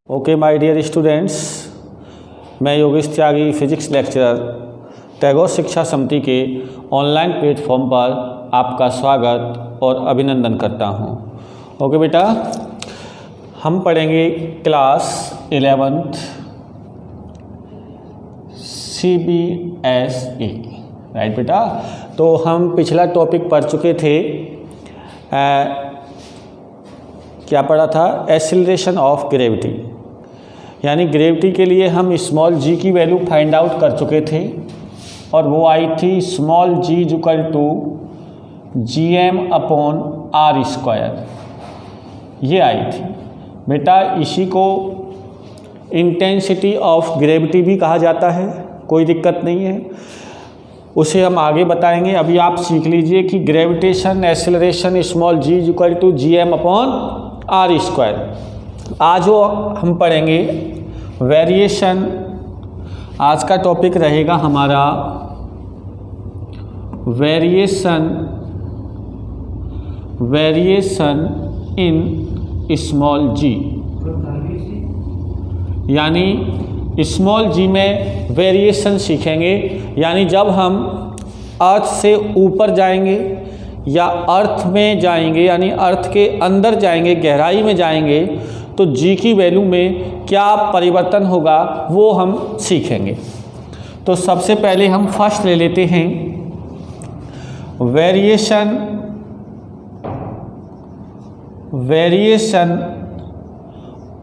Okay my dear students, मैं योगेश त्यागी physics lecturer Tagore शिक्षा समिति के ऑनलाइन प्लेटफॉर्म पर आपका स्वागत और अभिनंदन करता हूं। ओके बेटा, हम पढ़ेंगे क्लास 11th CBSE, राइट बेटा। तो हम पिछला टॉपिक पढ़ चुके थे, क्या पढ़ा था? एक्सीलरेशन ऑफ ग्रेविटी, यानी ग्रेविटी के लिए हम स्मॉल जी की वैल्यू फाइंड आउट कर चुके थे और वो आई थी small g equal to GM/r², ये आई थी बेटा। इसी को इंटेंसिटी ऑफ ग्रेविटी भी कहा जाता है, कोई दिक्कत नहीं है, उसे हम आगे बताएंगे। अभी आप सीख लीजिए कि gravitation acceleration small g equal to GM/r²। आज वो हम पढ़ेंगे वेरिएशन। आज का टॉपिक रहेगा हमारा वेरिएशन इन स्मॉल जी, यानी स्मॉल जी में वेरिएशन सीखेंगे। यानी जब हम अर्थ से ऊपर जाएंगे या अर्थ में जाएंगे, यानी अर्थ के अंदर जाएंगे, गहराई में जाएंगे, तो जी की वैल्यू में क्या परिवर्तन होगा वो हम सीखेंगे। तो सबसे पहले हम फर्स्ट ले लेते हैं variation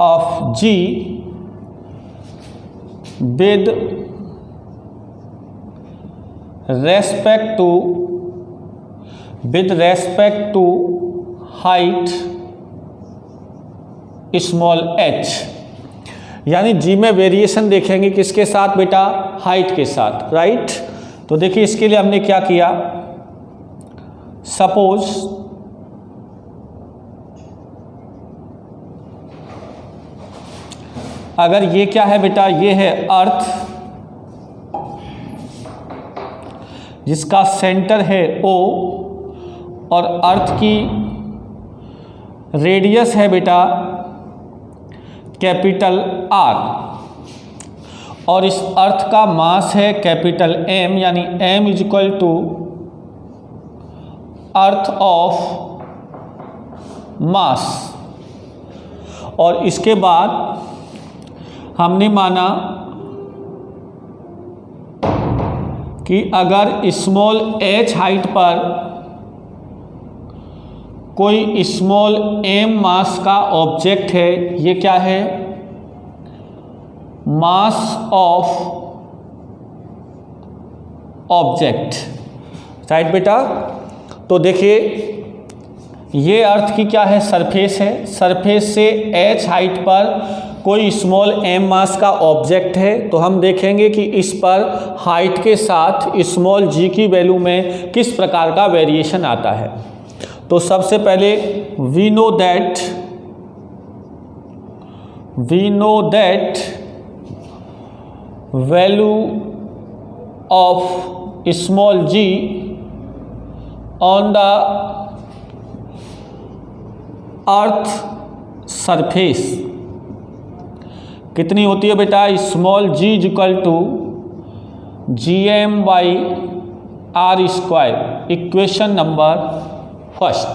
of g with respect to height small h, यानी जी में वेरिएशन देखेंगे किसके साथ बेटा? हाइट के साथ, राइट। तो देखिए इसके लिए हमने क्या किया, सपोज अगर ये क्या है बेटा, ये है अर्थ जिसका सेंटर है O और अर्थ की रेडियस है बेटा कैपिटल R, और इस अर्थ का मास है कैपिटल M, यानी M equal to earth of mass. और इसके बाद हमने माना कि अगर स्मॉल h हाइट पर कोई स्मॉल m मास का ऑब्जेक्ट है, ये क्या है? मास ऑफ ऑब्जेक्ट, राइट बेटा। तो देखिए ये अर्थ की क्या है? सरफेस है। सरफेस से h हाइट पर कोई स्मॉल m मास का ऑब्जेक्ट है, तो हम देखेंगे कि इस पर हाइट के साथ स्मॉल g की वैल्यू में किस प्रकार का वेरिएशन आता है। तो सबसे पहले we know that value of small g on the earth surface कितनी होती है बेटा? Small g equal to GM/r², equation number first.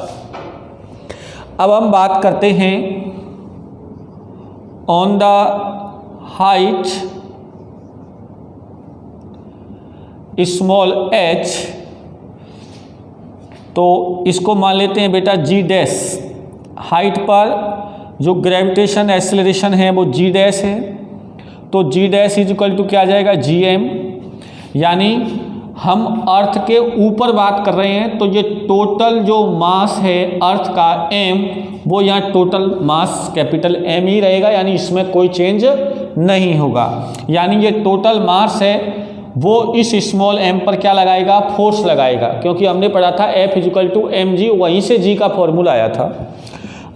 अब हम बात करते हैं on the height small h, तो इसको मान लेते हैं बेटा G डैश। हाइट पर जो ग्रेविटेशन एक्सेलरेशन है वो G डैश है, तो G dash is equal to क्या आ जाएगा? GM, यानी हम अर्थ के ऊपर बात कर रहे हैं, तो ये टोटल जो मास है अर्थ का m, वो यहाँ टोटल मास कैपिटल M ही रहेगा, यानी इसमें कोई चेंज नहीं होगा। यानी ये टोटल मास है वो इस स्मॉल m पर क्या लगाएगा? फोर्स लगाएगा, क्योंकि हमने पढ़ा था F इक्वल टू mg, वहीं से g का फॉर्मूला आया था,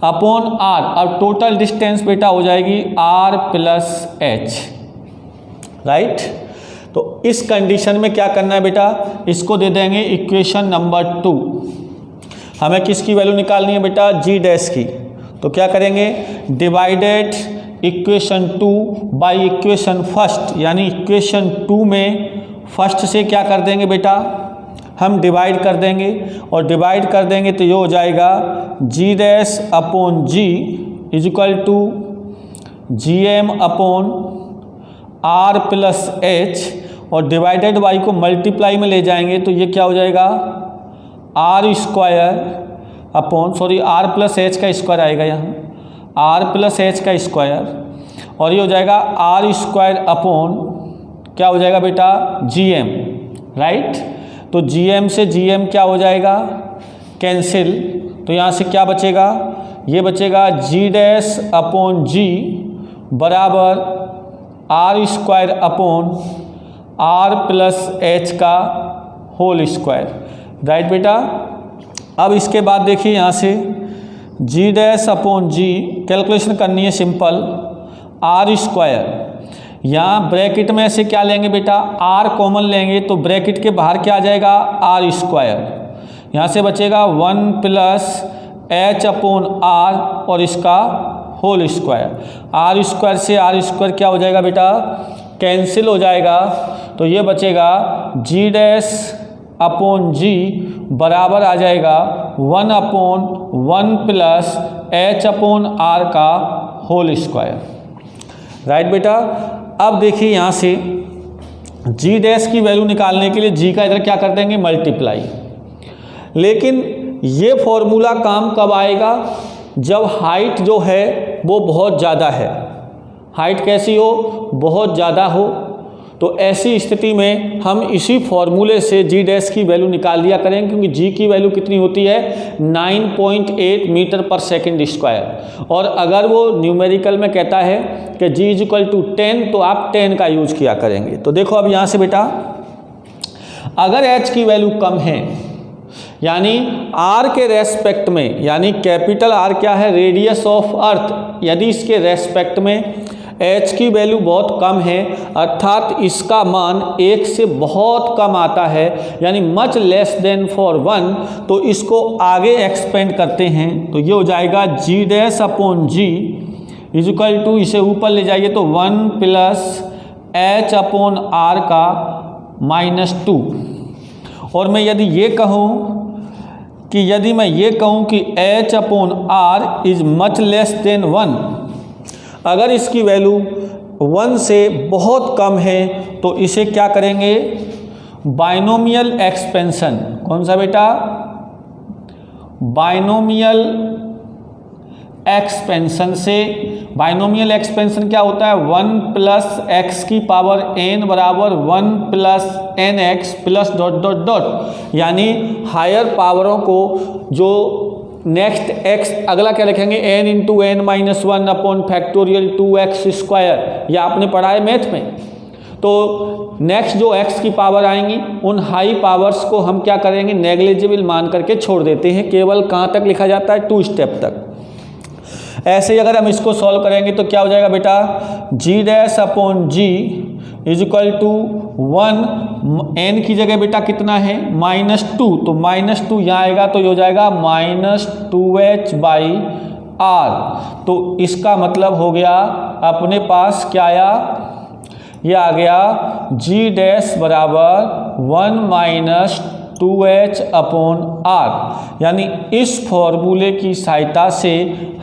अपॉन r। अब टोटल डिस्टेंस बेटा हो जाएगी r प्लस h, राइट। तो इस कंडीशन में क्या करना है बेटा, इसको दे देंगे इक्वेशन नंबर 2। हमें किसकी वैल्यू निकालनी है बेटा, जी डैश की। तो क्या करेंगे, divided equation 2 by equation first, यानी इक्वेशन 2 में फर्स्ट से क्या कर देंगे बेटा, हम डिवाइड कर देंगे, और डिवाइड कर देंगे तो ये हो जाएगा G dash upon G is equal to G M upon are plus H, और डिवाइडेड बाई को मल्टीप्लाई में ले जाएंगे तो ये क्या हो जाएगा, R square upon, sorry R plus H का स्क्वायर आएगा यहाँ, आर प्लस एच का स्क्वायर, और ये हो जाएगा आर स्क्वायर अपॉन क्या हो जाएगा बेटा, जी एम, राइट। तो जी एम से जी एम क्या हो जाएगा, कैंसिल। तो यहाँ से क्या बचेगा, ये बचेगा जी डैश अपॉन जी बराबर r square upon are plus H का होल स्क्वायर, राइट बेटा। अब इसके बाद देखिए यहाँ से g dash upon g calculation करनी है सिंपल, आर स्क्वायर, यहाँ ब्रैकेट में से क्या लेंगे बेटा, आर कॉमन लेंगे तो ब्रैकेट के बाहर क्या आ जाएगा, आर स्क्वायर, यहाँ से बचेगा 1 प्लस एच अपॉन आर और इसका होल स्क्वायर, आर स्क्वायर से आर स्क्वायर क्या हो जाएगा बेटा, कैंसिल हो जाएगा। तो ये बचेगा जी डैश अपॉन जी बराबर आ जाएगा 1 upon 1 plus h upon r का होल स्क्वायर, राइट बेटा। अब देखिए यहाँ से जी डैश की वैल्यू निकालने के लिए जी का इधर क्या कर देंगे, मल्टीप्लाई। लेकिन ये फॉर्मूला काम कब आएगा, जब हाइट जो है वो बहुत ज़्यादा है, हाइट कैसी हो, बहुत ज़्यादा हो, तो ऐसी स्थिति में हम इसी फॉर्मूले से जी डैश की वैल्यू निकाल लिया करेंगे, क्योंकि जी की वैल्यू कितनी होती है, 9.8 मीटर पर सेकंड स्क्वायर, और अगर वो न्यूमेरिकल में कहता है कि जी इज इक्वल टू 10 तो आप 10 का यूज किया करेंगे। तो देखो अब यहाँ से बेटा, अगर एच की वैल्यू कम है, यानी आर के रेस्पेक्ट में, यानी कैपिटल आर क्या है, रेडियस ऑफ अर्थ, यदि इसके रेस्पेक्ट में एच की वैल्यू बहुत कम है, अर्थात इसका मान 1 से बहुत कम आता है, यानी मच लेस देन फॉर 1, तो इसको आगे एक्सपेंड करते हैं तो ये हो जाएगा G dash upon G is equal to, इसे ऊपर ले जाइए तो 1 प्लस एच अपॉन आर का -2। और मैं यदि ये कहूँ कि h upon r is much less than 1, अगर इसकी वैल्यू 1 से बहुत कम है तो इसे क्या करेंगे, बाइनोमियल एक्सपेंशन। कौन सा बेटा, बाइनोमियल एक्सपेंशन से। बाइनोमियल एक्सपेंशन क्या होता है, 1 प्लस एक्स की पावर n बराबर 1 plus n x plus dot dot dot, यानी हायर पावरों को जो नेक्स्ट x, अगला क्या लिखेंगे, n into n minus 1 upon factorial 2x square, या आपने पढ़ा है मैथ में। तो नेक्स्ट जो x की पावर आएंगी उन हाई पावर्स को हम क्या करेंगे, नेग्लिजिबल मान करके छोड़ देते हैं, केवल कहाँ तक लिखा जाता है, 2 स्टेप तक। ऐसे ही अगर हम इसको सॉल्व करेंगे तो क्या हो जाएगा बेटा, G dash upon G is equal to 1, n की जगह बेटा कितना है, -2, तो -2 यहाँ आएगा तो ये हो जाएगा -2h बाई आर। तो इसका मतलब हो गया अपने पास क्या आया, ये आ गया जी डैश बराबर 1 - 2h अपॉन आर, यानी इस फॉर्मूले की सहायता से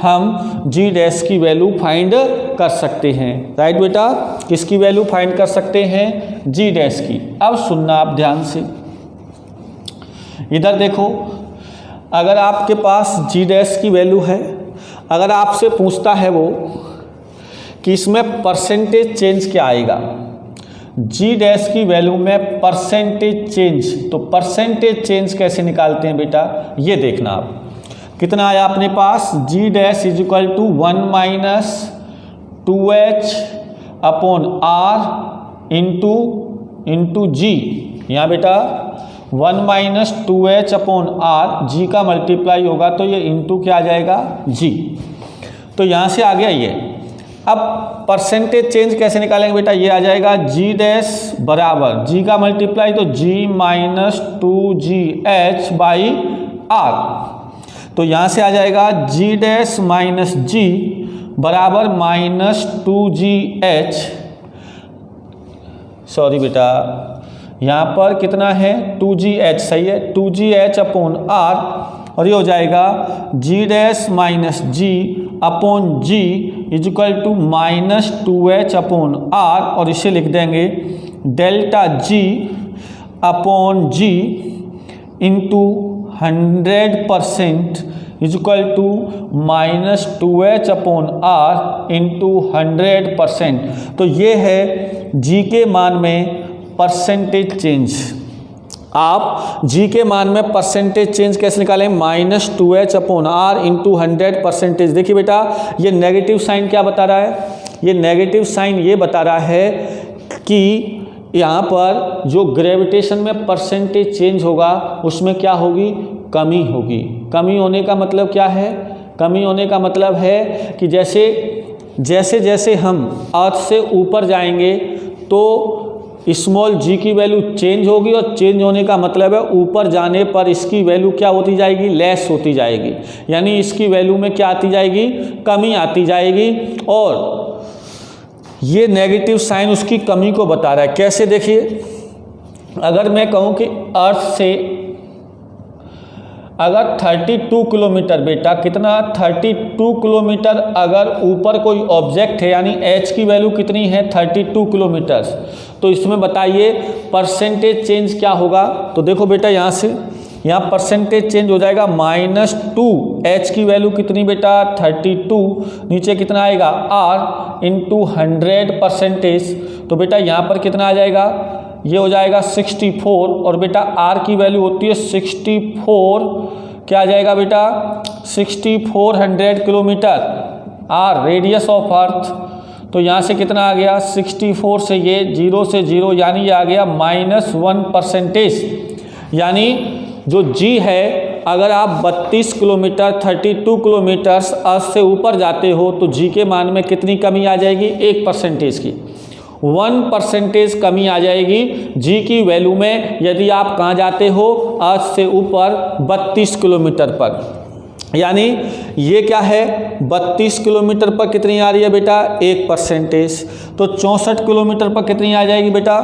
हम जी डैश की वैल्यू फाइंड कर सकते हैं, राइट बेटा। किसकी वैल्यू फाइंड कर सकते हैं, जी डैश की। अब सुनना आप ध्यान से, इधर देखो, अगर आपके पास जी डैश की वैल्यू है, अगर आपसे पूछता है वो कि इसमें परसेंटेज चेंज क्या आएगा, जी डैश की वैल्यू में परसेंटेज चेंज, तो परसेंटेज चेंज कैसे निकालते हैं बेटा, ये देखना आप। कितना आया अपने पास, G dash is equal to 1 - 2h upon are into G. यहाँ बेटा 1 - 2h अपॉन आर, जी का मल्टीप्लाई होगा तो ये इंटू क्या आ जाएगा, जी। तो यहाँ से आ गया ये। अब परसेंटेज चेंज कैसे निकालेंगे बेटा, ये आ जाएगा जी डैश बराबर जी का मल्टीप्लाई तो जी माइनस 2GH बाई आर, तो यहाँ से आ जाएगा जी डैश माइनस जी बराबर माइनस 2GH, सॉरी बेटा यहाँ पर कितना है 2GH, सही है 2GH अपॉन आर, और ये हो जाएगा G dash minus G upon G is equal to minus 2H upon R, और इसे लिख देंगे delta G upon G into 100% is equal to minus 2H upon are into 100%। तो ये है जी के मान में परसेंटेज चेंज। आप जी के मान में परसेंटेज चेंज कैसे निकालें, minus 2H upon are into 100%। देखिए बेटा ये नेगेटिव साइन क्या बता रहा है, ये नेगेटिव साइन ये बता रहा है कि यहाँ पर जो ग्रेविटेशन में परसेंटेज चेंज होगा उसमें क्या होगी, कमी होगी। कमी होने का मतलब क्या है, कमी होने का मतलब है कि जैसे जैसे हम अर्थ से ऊपर जाएंगे तो स्मॉल जी की वैल्यू चेंज होगी, और चेंज होने का मतलब है ऊपर जाने पर इसकी वैल्यू क्या होती जाएगी, लेस होती जाएगी, यानी इसकी वैल्यू में क्या आती जाएगी, कमी आती जाएगी। और ये नेगेटिव साइन उसकी कमी को बता रहा है। कैसे, देखिए अगर मैं कहूँ कि अर्थ से अगर 32 किलोमीटर, बेटा कितना 32 किलोमीटर अगर ऊपर कोई ऑब्जेक्ट है, यानी h की वैल्यू कितनी है 32 किलोमीटर, तो इसमें बताइए परसेंटेज चेंज क्या होगा। तो देखो बेटा यहाँ परसेंटेज चेंज हो जाएगा माइनस 2H की वैल्यू कितनी बेटा 32, नीचे कितना आएगा R इंटू 100%। तो बेटा यहाँ पर कितना आ जाएगा, ये हो जाएगा 64, और बेटा R की वैल्यू होती है 64, क्या आ जाएगा बेटा 6400 kilometre R radius of earth. तो यहाँ से कितना आ गया 64 से ये 0 से 0, यानी ये आ गया -1%। यानी जो G है, अगर आप 32 किलोमीटर 32 किलोमीटर अर्थ से ऊपर जाते हो तो G के मान में कितनी कमी आ जाएगी, 1% की 1% कमी आ जाएगी G की वैल्यू में, यदि आप कहाँ जाते हो, अर्थ से ऊपर 32 किलोमीटर पर। यानी ये क्या है 32 किलोमीटर पर कितनी आ रही है बेटा 1%। तो 64 किलोमीटर पर कितनी आ जाएगी बेटा,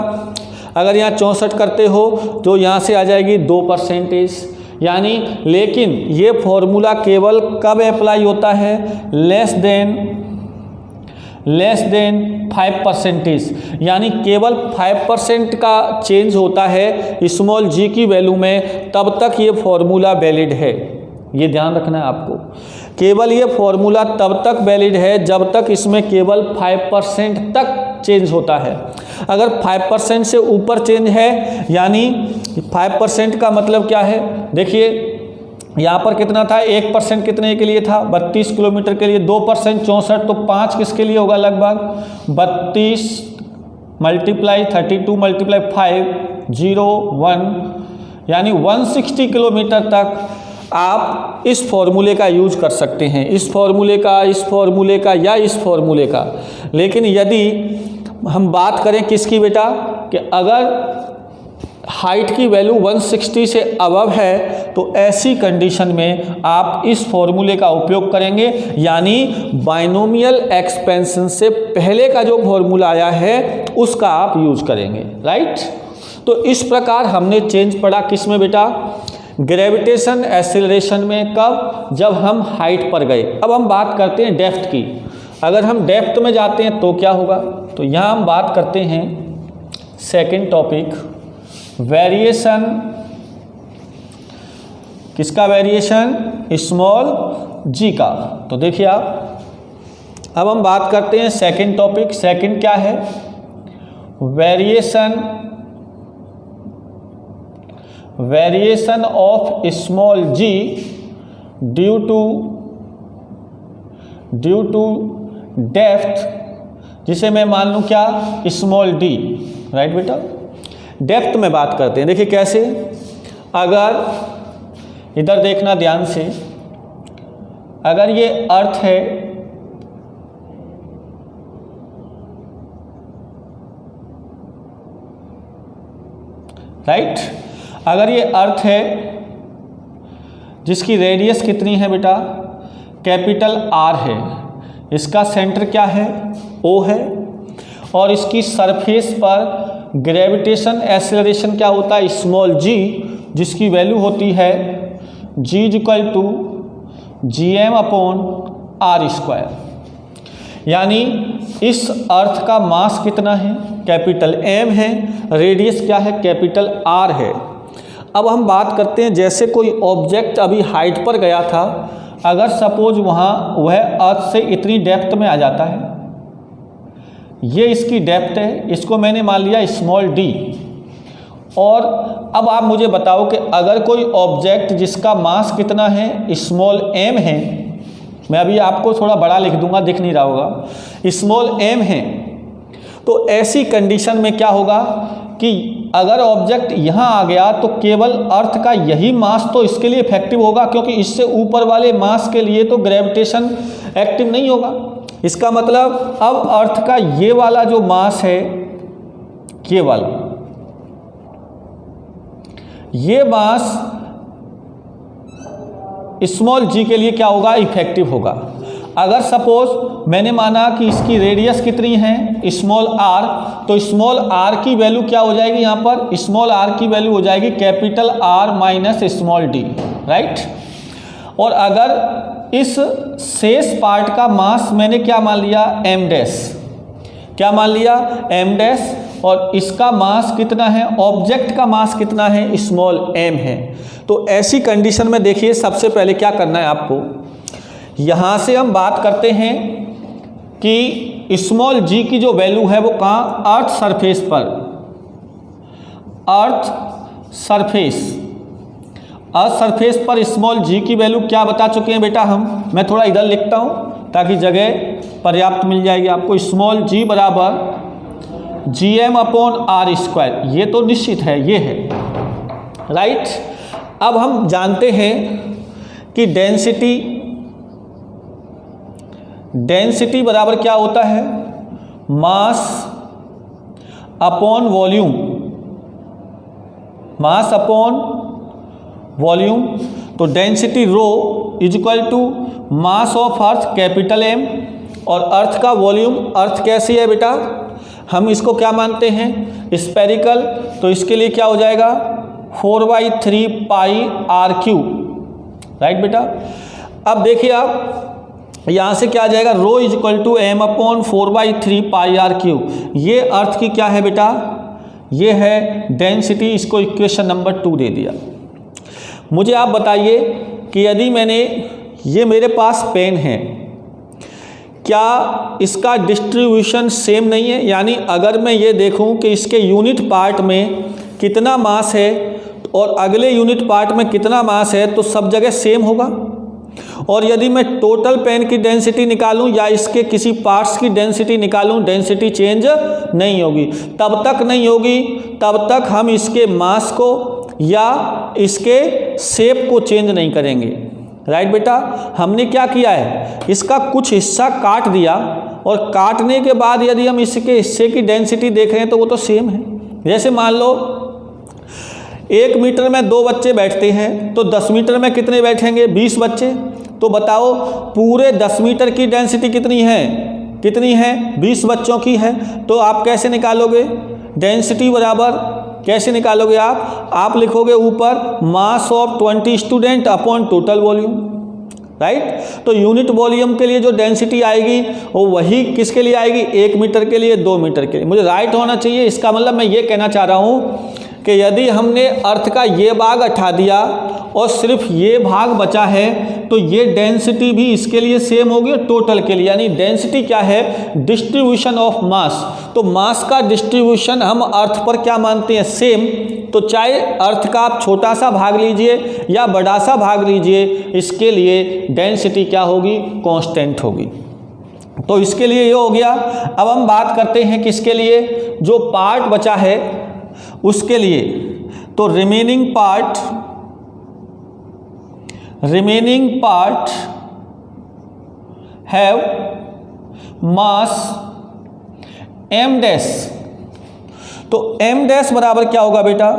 अगर यहाँ 64 करते हो तो यहाँ से आ जाएगी 2%। यानी लेकिन ये फॉर्मूला केवल कब अप्लाई होता है, लेस देन 5%, यानी केवल 5% का चेंज होता है स्मॉल g की वैल्यू में, तब तक ये फॉर्मूला वैलिड है। ये ध्यान रखना है आपको, केवल ये फॉर्मूला तब तक वैलिड है जब तक इसमें केवल 5% तक चेंज होता है। अगर 5% से ऊपर चेंज है, यानी 5% का मतलब क्या है, देखिए यहाँ पर कितना था 1% कितने के लिए था 32 किलोमीटर के लिए, 2% 64, तो 5 किसके लिए होगा, लगभग 32 मल्टीप्लाई 32 मल्टीप्लाई 5 0 1, यानी 160 किलोमीटर तक आप इस फॉर्मूले का यूज कर सकते हैं, इस फॉर्मूले का या इस फॉर्मूले का। लेकिन यदि हम बात करें किसकी बेटा, कि अगर हाइट की वैल्यू 160 से अबव है तो ऐसी कंडीशन में आप इस फॉर्मूले का उपयोग करेंगे, यानी बाइनोमियल एक्सपेंशन से पहले का जो फॉर्मूला आया है उसका आप यूज करेंगे, राइट। तो इस प्रकार हमने चेंज पढ़ा किस में बेटा, ग्रेविटेशन एक्सेलरेशन में। कब, जब हम हाइट पर गए। अब हम बात करते हैं डेप्थ की। अगर हम डेप्थ में जाते हैं तो क्या होगा, तो यहाँ हम बात करते हैं सेकंड टॉपिक, वेरिएशन। किसका वेरिएशन, स्मॉल g का। तो देखिए आप, अब हम बात करते हैं सेकंड टॉपिक। सेकंड क्या है, variation of small g due to depth, जिसे मैं मान लूँ क्या, स्मॉल d, राइट बेटा। डेप्थ में बात करते हैं, देखिए कैसे, अगर इधर देखना ध्यान से, अगर ये अर्थ है, राइट। अगर ये अर्थ है जिसकी रेडियस कितनी है बेटा, कैपिटल R है, इसका सेंटर क्या है, O है, और इसकी सरफेस पर ग्रेविटेशन एक्सेलरेशन क्या होता है, स्मॉल g, जिसकी वैल्यू होती है g = gm/r²। यानी इस अर्थ का मास कितना है, कैपिटल M है, रेडियस क्या है, कैपिटल R है। अब हम बात करते हैं, जैसे कोई ऑब्जेक्ट अभी हाइट पर गया था, अगर सपोज वह अर्थ से इतनी डेप्थ में आ जाता है, ये इसकी डेप्थ है, इसको मैंने मान लिया स्मॉल d। और अब आप मुझे बताओ कि अगर कोई ऑब्जेक्ट जिसका मास कितना है, स्मॉल m है, मैं अभी आपको थोड़ा बड़ा लिख दूंगा, दिख नहीं रहा होगा, स्मॉल m है, तो ऐसी कंडीशन में क्या होगा कि अगर ऑब्जेक्ट यहाँ आ गया तो केवल अर्थ का यही मास तो इसके लिए इफेक्टिव होगा, क्योंकि इससे ऊपर वाले मास के लिए तो ग्रेविटेशन एक्टिव नहीं होगा। इसका मतलब अब अर्थ का ये वाला जो मास है, ये वाला, ये मास स्मॉल g के लिए क्या होगा, इफेक्टिव होगा। अगर सपोज मैंने माना कि इसकी रेडियस कितनी है, स्मॉल r, तो स्मॉल r की वैल्यू क्या हो जाएगी, यहाँ पर स्मॉल r की वैल्यू हो जाएगी capital R - small d, right. और अगर इस शेष पार्ट का मास मैंने क्या मान लिया, m', क्या मान लिया, m', और इसका मास कितना है, ऑब्जेक्ट का मास कितना है, स्मॉल m है। तो ऐसी कंडीशन में देखिए, सबसे पहले क्या करना है आपको, यहाँ से हम बात करते हैं कि स्मॉल g की जो वैल्यू है वो कहाँ, अर्थ सरफेस पर, अर्थ सरफेस पर स्मॉल g की वैल्यू क्या बता चुके हैं बेटा हम, मैं थोड़ा इधर लिखता हूँ ताकि जगह पर्याप्त मिल जाएगी आपको। स्मॉल g = gm/r², ये तो निश्चित है, ये है, राइट। अब हम जानते हैं कि डेंसिटी बराबर क्या होता है, mass upon volume, mass upon volume. तो density ρ = mass of earth capital M, और अर्थ का वॉल्यूम, अर्थ कैसी है बेटा, हम इसको क्या मानते हैं, स्फेरिकल, तो इसके लिए क्या हो जाएगा 4/3 πr³, राइट बेटा। अब देखिए आप यहाँ से क्या आ जाएगा, ρ = m/4/3 πr³, ये अर्थ की क्या है बेटा, ये है डेंसिटी, इसको इक्वेशन नंबर 2 दे दिया। मुझे आप बताइए कि यदि ये मेरे पास पेन है, क्या इसका डिस्ट्रीब्यूशन सेम नहीं है, यानी अगर मैं ये देखूं कि इसके यूनिट पार्ट में कितना मास है और अगले यूनिट पार्ट में कितना मास है, तो सब जगह सेम होगा। और यदि मैं टोटल पेन की डेंसिटी निकालूं या इसके किसी पार्ट्स की डेंसिटी निकालूं, डेंसिटी चेंज नहीं होगी। तब तक नहीं होगी तब तक हम इसके मास को या इसके शेप को चेंज नहीं करेंगे, राइट बेटा। हमने क्या किया है, इसका कुछ हिस्सा काट दिया, और काटने के बाद यदि हम इसके हिस्से की डेंसिटी देख रहे हैं तो वो तो सेम है। जैसे मान लो 1 मीटर में 2 बच्चे बैठते हैं, तो 10 मीटर में कितने बैठेंगे, 20 बच्चे। तो बताओ पूरे 10 मीटर की डेंसिटी कितनी है 20 बच्चों की है। तो आप कैसे निकालोगे डेंसिटी बराबर, कैसे निकालोगे आप लिखोगे ऊपर mass of 20 student upon total volume, right. तो यूनिट वॉल्यूम के लिए जो डेंसिटी आएगी वो वही किसके लिए आएगी, 1 मीटर के लिए, 2 मीटर के लिए। मुझे राइट होना चाहिए। इसका मतलब मैं ये कहना चाह रहा हूँ कि यदि हमने अर्थ का ये भाग हटा दिया और सिर्फ ये भाग बचा है, तो ये डेंसिटी भी इसके लिए सेम होगी टोटल के लिए। यानी डेंसिटी क्या है, डिस्ट्रीब्यूशन ऑफ मास। तो मास का डिस्ट्रीब्यूशन हम अर्थ पर क्या मानते हैं, सेम। तो चाहे अर्थ का आप छोटा सा भाग लीजिए या बड़ा सा भाग लीजिए, इसके लिए डेंसिटी क्या होगी, कांस्टेंट होगी। तो इसके लिए ये हो गया। अब हम बात करते हैं किसके लिए, जो पार्ट बचा है उसके लिए। तो remaining part have mass m dash. तो m डैश बराबर क्या होगा बेटा,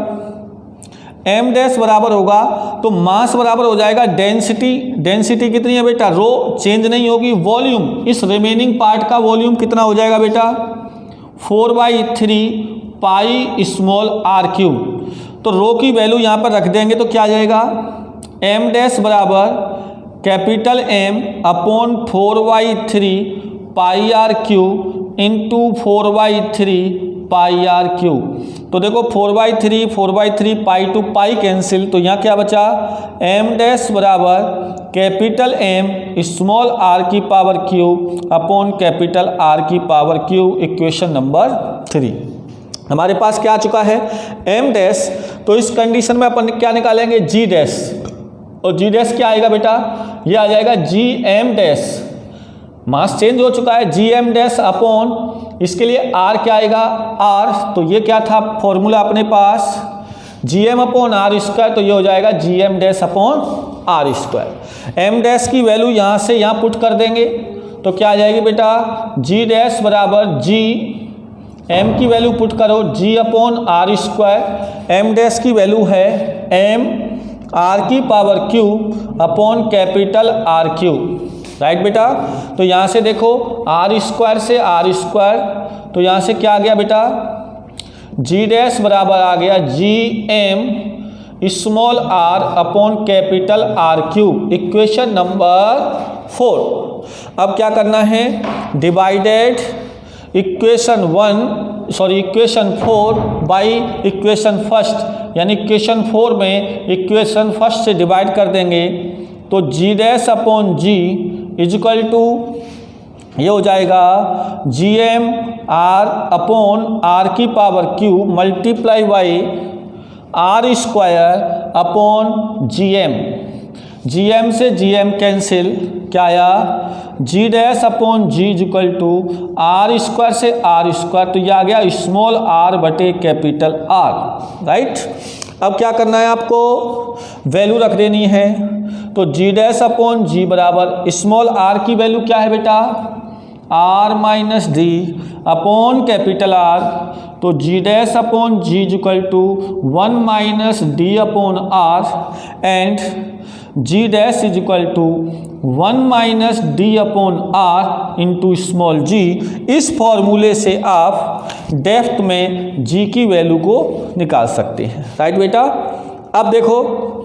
एम डैश बराबर होगा तो मास बराबर हो जाएगा डेंसिटी। डेंसिटी कितनी है बेटा, रो चेंज नहीं होगी। वॉल्यूम, इस रिमेनिंग पार्ट का वॉल्यूम कितना हो जाएगा बेटा, 4/3 पाई स्मॉल आर क्यूब। तो रो की वैल्यू यहाँ पर रख देंगे तो क्या आ जाएगा, एम डैश बराबर capital m upon 4/3 pi r cube into 4/3 pi r cube. तो देखो 4/3 पाई टू पाई कैंसिल, तो यहाँ क्या बचा, एम डैश बराबर कैपिटल एम स्मॉल आर की power cube upon capital are की पावर क्यूब, इक्वेशन नंबर 3। हमारे पास क्या आ चुका है, एम डैश। तो इस कंडीशन में अपन क्या निकालेंगे, जी डैश। और जी डैश क्या आएगा बेटा, ये आ जाएगा G M dash, mass change हो चुका है, जी एम डैश अपॉन इसके लिए आर क्या आएगा, आर। तो ये क्या था फॉर्मूला अपने पास, G M upon R square, तो ये हो जाएगा G M dash upon R square. M dash की वैल्यू यहाँ से यहाँ पुट कर देंगे तो क्या आ जाएगी बेटा, जी डैश बराबर जी, एम की वैल्यू पुट करो G upon R square, M dash की वैल्यू है एम आर की power cube upon capital R cube, right बेटा। तो यहाँ से देखो आर स्क्वायर से आर स्क्वायर, तो यहाँ से क्या आ गया बेटा, जी डैश बराबर आ गया G M small R upon capital R cube, equation number 4। अब क्या करना है, divided equation 4 by equation first, यानी इक्वेशन 4 में इक्वेशन फर्स्ट से डिवाइड कर देंगे तो G dash upon G is equal to ये हो जाएगा जी एम आर अपॉन आर की power cube multiply by R square upon G M. G M से जी एम कैंसिल, क्या आया, G dash upon ji equal to r square से are square, तो ये आ गया स्मॉल आर बटे कैपिटल आर, राइट। अब क्या करना है आपको, वैल्यू रख देनी है। तो जी डैश अपॉन जी बराबर स्मॉल आर की वैल्यू क्या है बेटा, R minus D upon capital R, तो G dash upon ji equal to 1 minus D upon R and G dash is equal to 1 minus D upon are into small G. इस फॉर्मूले से आप depth में जी की वैल्यू को निकाल सकते हैं, राइट बेटा। अब देखो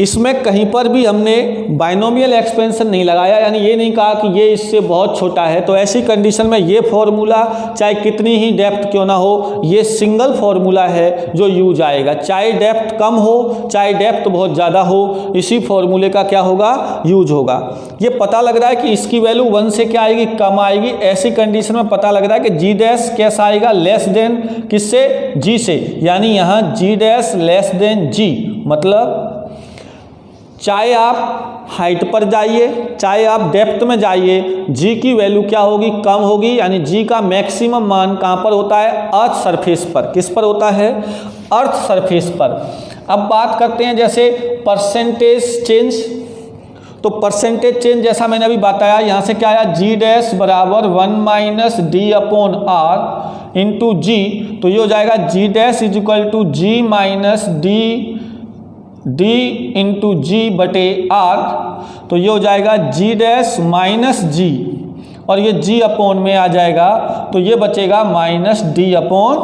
इसमें कहीं पर भी हमने बाइनोमियल एक्सपेंशन नहीं लगाया, यानी ये नहीं कहा कि ये इससे बहुत छोटा है। तो ऐसी कंडीशन में ये फॉर्मूला चाहे कितनी ही डेप्थ क्यों ना हो, ये सिंगल फॉर्मूला है जो यूज आएगा, चाहे डेप्थ कम हो चाहे डेप्थ बहुत ज़्यादा हो, इसी फॉर्मूले का क्या होगा, यूज होगा। ये पता लग रहा है कि इसकी वैल्यू 1 से क्या आएगी, कम आएगी। ऐसी कंडीशन में पता लग रहा है कि जी डैश कैसा आएगा, लेस देन किससे, जी से, यानी यहाँ जी डैश लेस देन जी, मतलब चाहे आप हाइट पर जाइए चाहे आप डेप्थ में जाइए, जी की वैल्यू क्या होगी, कम होगी। यानी जी का मैक्सिमम मान कहाँ पर होता है, अर्थ सरफेस पर। किस पर होता है, अर्थ सरफेस पर। अब बात करते हैं जैसे परसेंटेज चेंज। तो परसेंटेज चेंज जैसा मैंने अभी बताया, यहाँ से क्या आया, जी डैश बराबर 1 minus D upon are into G, तो ये हो जाएगा G dash is equal to G minus D into G बटे आर, तो ये हो जाएगा जी डैश माइनस जी, और ये जी अपॉन में आ जाएगा तो ये बचेगा माइनस डी अपॉन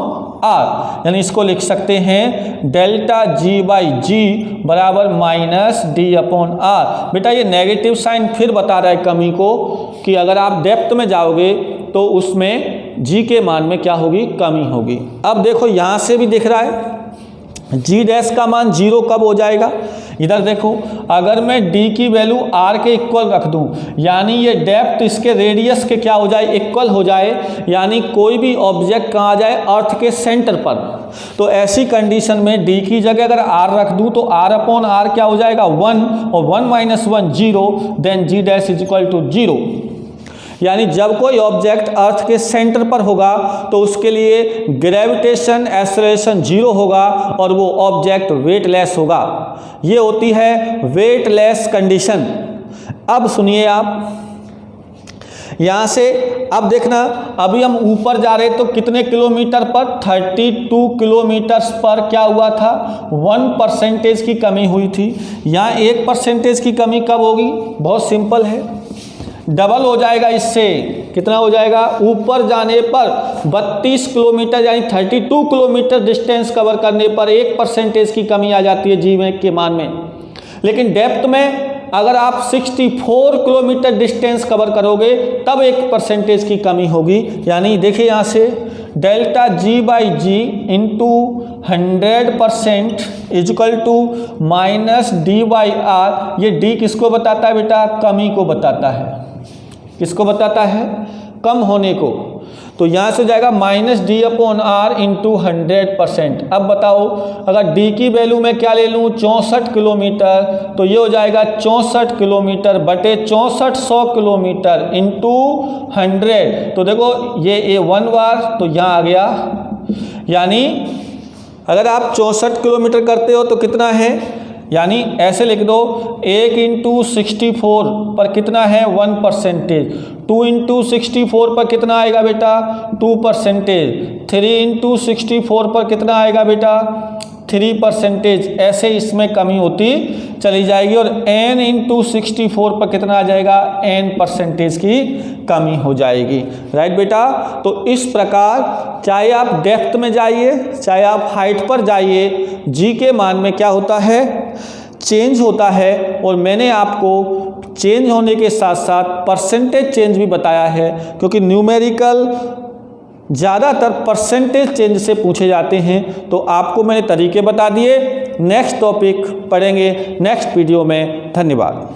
आर। यानी इसको लिख सकते हैं डेल्टा जी बाई जी बराबर माइनस डी अपॉन आर। बेटा ये नेगेटिव साइन फिर बता रहा है कमी को, कि अगर आप डेप्थ में जाओगे तो उसमें जी के मान में क्या होगी, कमी होगी। अब देखो यहाँ से भी दिख रहा है जी डैश का मान 0 कब हो जाएगा, इधर देखो, अगर मैं d की वैल्यू r के इक्वल रख दूं, यानी ये डेप्थ इसके रेडियस के क्या हो जाए, इक्वल हो जाए, यानी कोई भी ऑब्जेक्ट कहाँ आ जाए, अर्थ के सेंटर पर। तो ऐसी कंडीशन में d की जगह अगर r रख दूं तो r अपॉन r क्या हो जाएगा, 1, और 1 minus 1 0, then g dash is equal to 0। यानी जब कोई ऑब्जेक्ट अर्थ के सेंटर पर होगा तो उसके लिए ग्रेविटेशन एक्सेलरेशन 0 होगा और वो ऑब्जेक्ट वेटलेस होगा। ये होती है वेटलेस कंडीशन। अब सुनिए आप, यहाँ से अब देखना, अभी हम ऊपर जा रहे तो कितने किलोमीटर पर, 32 किलोमीटर्स पर क्या हुआ था, 1% की कमी हुई थी। यहाँ 1% की कमी कब होगी, बहुत सिंपल है, डबल हो जाएगा इससे, कितना हो जाएगा, ऊपर जाने पर 32 किलोमीटर यानी 32 किलोमीटर डिस्टेंस कवर करने पर 1% की कमी आ जाती है जी के मान में। लेकिन डेप्थ में अगर आप 64 किलोमीटर डिस्टेंस कवर करोगे तब 1% की कमी होगी। यानी देखिए यहाँ से delta g by g into 100% equal to minus d by r. ये डी किसको बताता है बेटा, कमी को बताता है, किसको बताता है, कम होने को। तो यहाँ से हो जाएगा minus D upon are into 100%। अब बताओ अगर डी की वैल्यू मैं क्या ले लूँ, 64 किलोमीटर, तो ये हो जाएगा 64 किलोमीटर बटे 6400 किलोमीटर इंटू 100। तो देखो ये 1 बार तो यहाँ आ गया, यानी अगर आप 64 किलोमीटर करते हो तो कितना है, यानी ऐसे लिख दो 1 इंटू 64 पर कितना है 1%, 2 इंटू 64 पर कितना आएगा बेटा 2%, 3 इंटू 64 पर कितना आएगा बेटा 3%। ऐसे इसमें कमी होती चली जाएगी और n इंटू 64 पर कितना आ जाएगा n% की कमी हो जाएगी। राइट बेटा, तो इस प्रकार चाहे आप डेप्थ में जाइए चाहे आप हाइट पर जाइए, जी के मान में क्या होता है, चेंज होता है। और मैंने आपको चेंज होने के साथ साथ परसेंटेज चेंज भी बताया है, क्योंकि न्यूमेरिकल ज़्यादातर परसेंटेज चेंज से पूछे जाते हैं। तो आपको मैंने तरीके बता दिए, नेक्स्ट टॉपिक पढ़ेंगे नेक्स्ट वीडियो में। धन्यवाद।